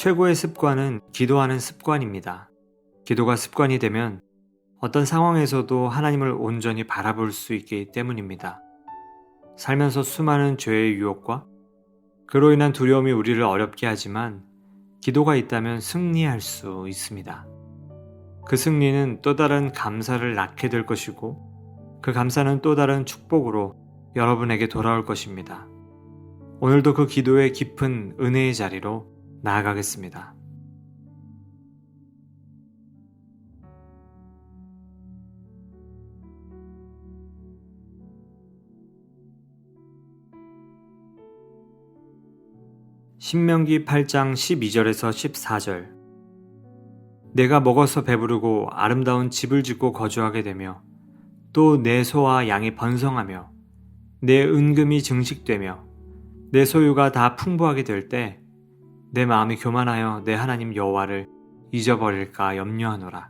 최고의 습관은 기도하는 습관입니다. 기도가 습관이 되면 어떤 상황에서도 하나님을 온전히 바라볼 수 있기 때문입니다. 살면서 수많은 죄의 유혹과 그로 인한 두려움이 우리를 어렵게 하지만 기도가 있다면 승리할 수 있습니다. 그 승리는 또 다른 감사를 낳게 될 것이고 그 감사는 또 다른 축복으로 여러분에게 돌아올 것입니다. 오늘도 그 기도의 깊은 은혜의 자리로 나아가겠습니다. 신명기 8장 12절에서 14절. 내가 먹어서 배부르고 아름다운 집을 짓고 거주하게 되며 또 내 소와 양이 번성하며 내 은금이 증식되며 내 소유가 다 풍부하게 될 때 내 마음이 교만하여 내 하나님 여호와를 잊어버릴까 염려하노라.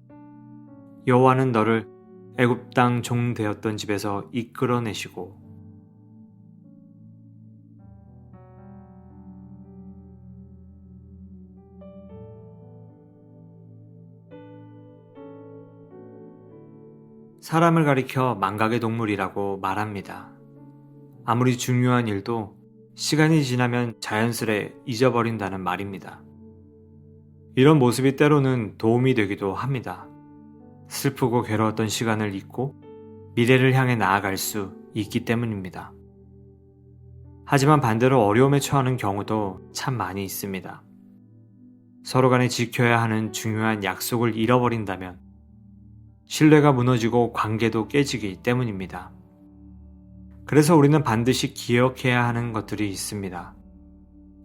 여호와는 너를 애굽 땅 종 되었던 집에서 이끌어내시고 사람을 가리켜 망각의 동물이라고 말합니다. 아무리 중요한 일도 시간이 지나면 자연스레 잊어버린다는 말입니다. 이런 모습이 때로는 도움이 되기도 합니다. 슬프고 괴로웠던 시간을 잊고 미래를 향해 나아갈 수 있기 때문입니다. 하지만 반대로 어려움에 처하는 경우도 참 많이 있습니다. 서로 간에 지켜야 하는 중요한 약속을 잃어버린다면 신뢰가 무너지고 관계도 깨지기 때문입니다. 그래서 우리는 반드시 기억해야 하는 것들이 있습니다.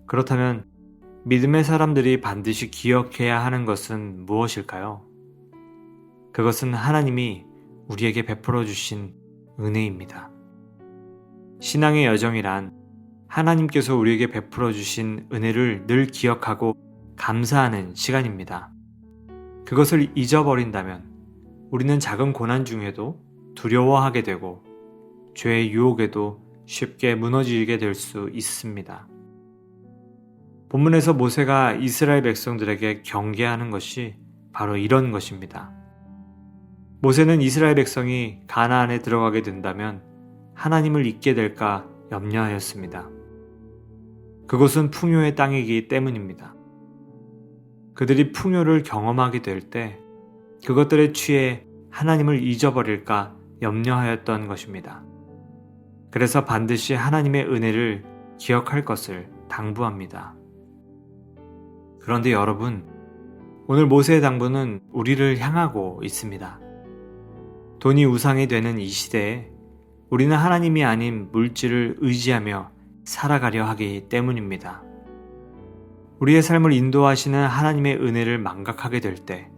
그렇다면 믿음의 사람들이 반드시 기억해야 하는 것은 무엇일까요? 그것은 하나님이 우리에게 베풀어 주신 은혜입니다. 신앙의 여정이란 하나님께서 우리에게 베풀어 주신 은혜를 늘 기억하고 감사하는 시간입니다. 그것을 잊어버린다면 우리는 작은 고난 중에도 두려워하게 되고 죄의 유혹에도 쉽게 무너지게 될 수 있습니다. 본문에서 모세가 이스라엘 백성들에게 경계하는 것이 바로 이런 것입니다. 모세는 이스라엘 백성이 가나안에 들어가게 된다면 하나님을 잊게 될까 염려하였습니다. 그곳은 풍요의 땅이기 때문입니다. 그들이 풍요를 경험하게 될 때 그것들에 취해 하나님을 잊어버릴까 염려하였던 것입니다. 그래서 반드시 하나님의 은혜를 기억할 것을 당부합니다. 그런데 여러분, 오늘 모세의 당부는 우리를 향하고 있습니다. 돈이 우상이 되는 이 시대에 우리는 하나님이 아닌 물질을 의지하며 살아가려 하기 때문입니다. 우리의 삶을 인도하시는 하나님의 은혜를 망각하게 될 때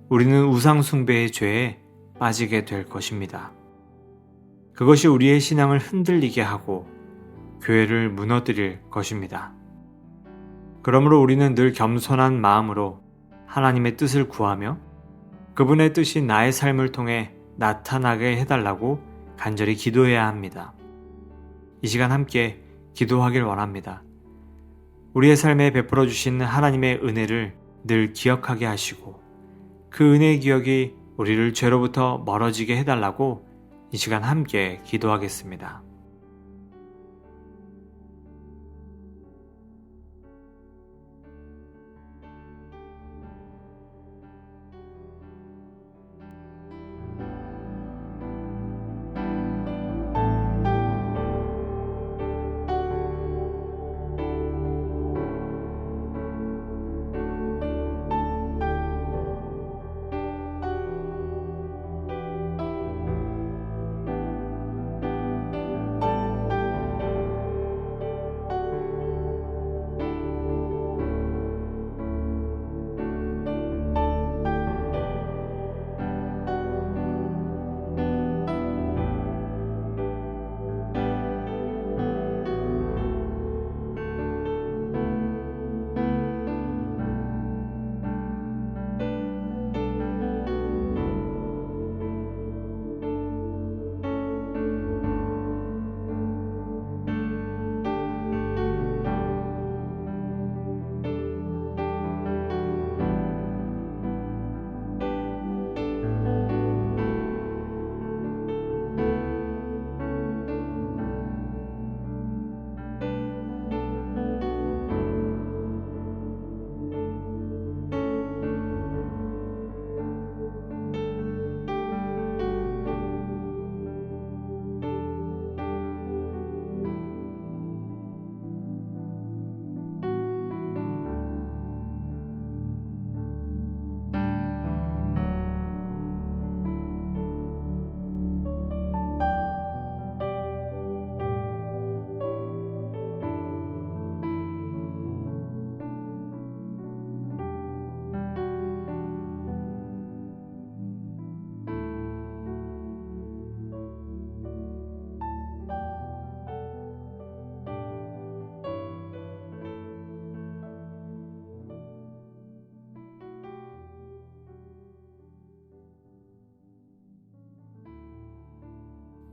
우리는 우상 숭배의 죄에 빠지게 될 것입니다. 그것이 우리의 신앙을 흔들리게 하고 교회를 무너뜨릴 것입니다. 그러므로 우리는 늘 겸손한 마음으로 하나님의 뜻을 구하며 그분의 뜻이 나의 삶을 통해 나타나게 해달라고 간절히 기도해야 합니다. 이 시간 함께 기도하길 원합니다. 우리의 삶에 베풀어 주신 하나님의 은혜를 늘 기억하게 하시고 그 은혜의 기억이 우리를 죄로부터 멀어지게 해달라고 이 시간 함께 기도하겠습니다.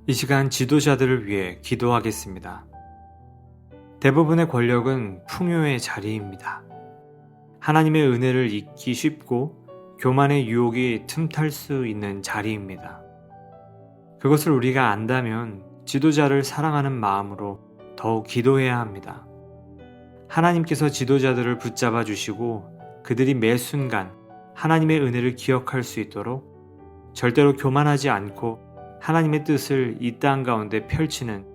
이 시간 지도자들을 위해 기도하겠습니다. 대부분의 권력은 풍요의 자리입니다. 하나님의 은혜를 잊기 쉽고 교만의 유혹이 틈탈 수 있는 자리입니다. 그것을 우리가 안다면 지도자를 사랑하는 마음으로 더욱 기도해야 합니다. 하나님께서 지도자들을 붙잡아 주시고 그들이 매 순간 하나님의 은혜를 기억할 수 있도록 절대로 교만하지 않고 하나님의 뜻을 이 땅 가운데 펼치는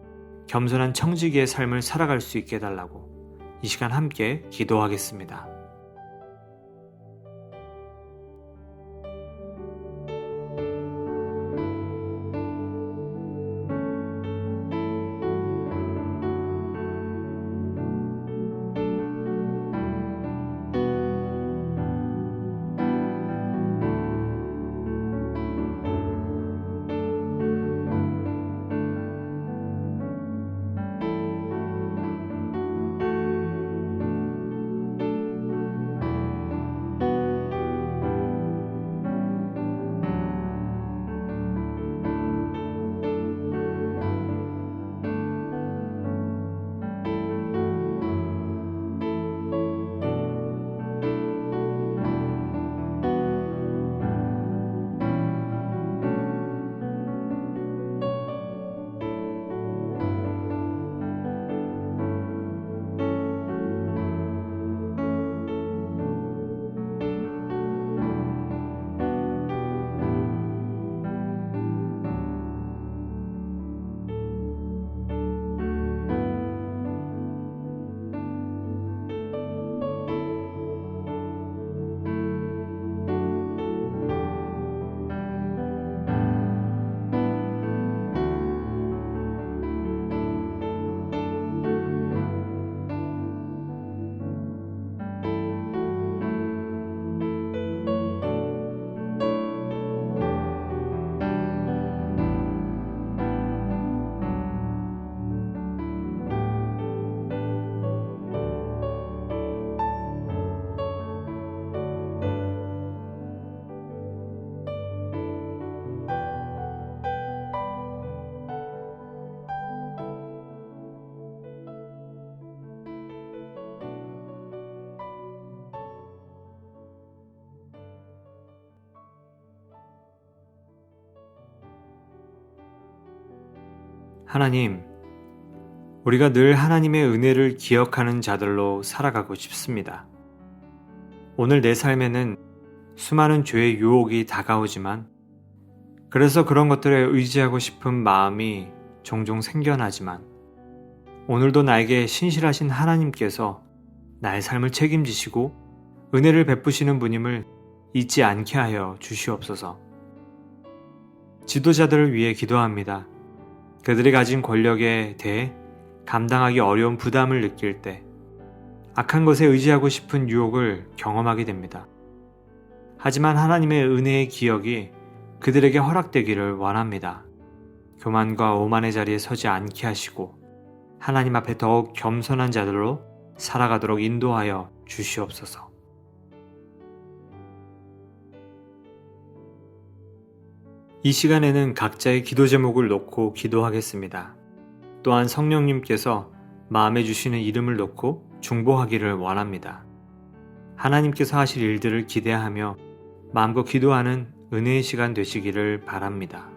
겸손한 청지기의 삶을 살아갈 수 있게 해달라고 이 시간 함께 기도하겠습니다. 하나님, 우리가 늘 하나님의 은혜를 기억하는 자들로 살아가고 싶습니다. 오늘 내 삶에는 수많은 죄의 유혹이 다가오지만 그래서 그런 것들에 의지하고 싶은 마음이 종종 생겨나지만 오늘도 나에게 신실하신 하나님께서 나의 삶을 책임지시고 은혜를 베푸시는 분임을 잊지 않게 하여 주시옵소서. 지도자들을 위해 기도합니다. 그들이 가진 권력에 대해 감당하기 어려운 부담을 느낄 때 악한 것에 의지하고 싶은 유혹을 경험하게 됩니다. 하지만 하나님의 은혜의 기억이 그들에게 허락되기를 원합니다. 교만과 오만의 자리에 서지 않게 하시고 하나님 앞에 더욱 겸손한 자들로 살아가도록 인도하여 주시옵소서. 이 시간에는 각자의 기도 제목을 놓고 기도하겠습니다. 또한 성령님께서 마음에 주시는 이름을 놓고 중보하기를 원합니다. 하나님께서 하실 일들을 기대하며 마음껏 기도하는 은혜의 시간 되시기를 바랍니다.